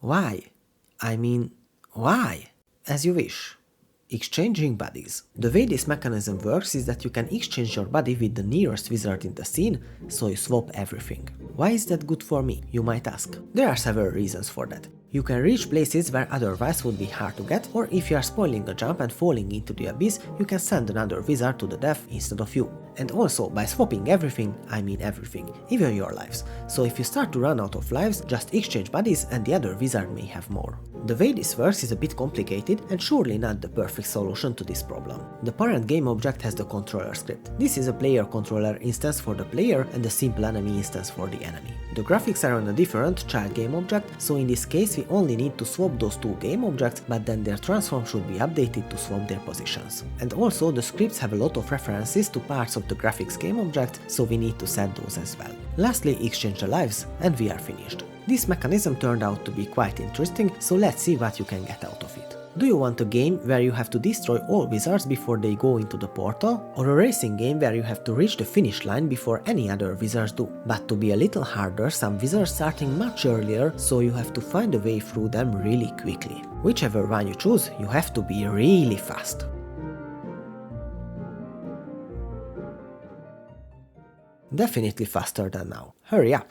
Why? I mean, why? As you wish. Exchanging bodies. The way this mechanism works is that you can exchange your body with the nearest wizard in the scene, so you swap everything. Why is that good for me, you might ask? There are several reasons for that. You can reach places where otherwise would be hard to get, or if you are spoiling a jump and falling into the abyss, you can send another wizard to the death instead of you. And also, by swapping everything, I mean everything, even your lives. So if you start to run out of lives, just exchange bodies and the other wizard may have more. The way this works is a bit complicated and surely not the perfect solution to this problem. The parent game object has the controller script. This is a player controller instance for the player and a simple enemy instance for the enemy. The graphics are on a different child game object, so in this case we only need to swap those two game objects, but then their transform should be updated to swap their positions. And also the scripts have a lot of references to parts of the graphics game object, so we need to set those as well. Lastly, exchange the lives, and we are finished. This mechanism turned out to be quite interesting, so let's see what you can get out of it. Do you want a game where you have to destroy all wizards before they go into the portal, or a racing game where you have to reach the finish line before any other wizards do? But to be a little harder, some wizards starting much earlier, so you have to find a way through them really quickly. Whichever one you choose, you have to be really fast. Definitely faster than now. Hurry up!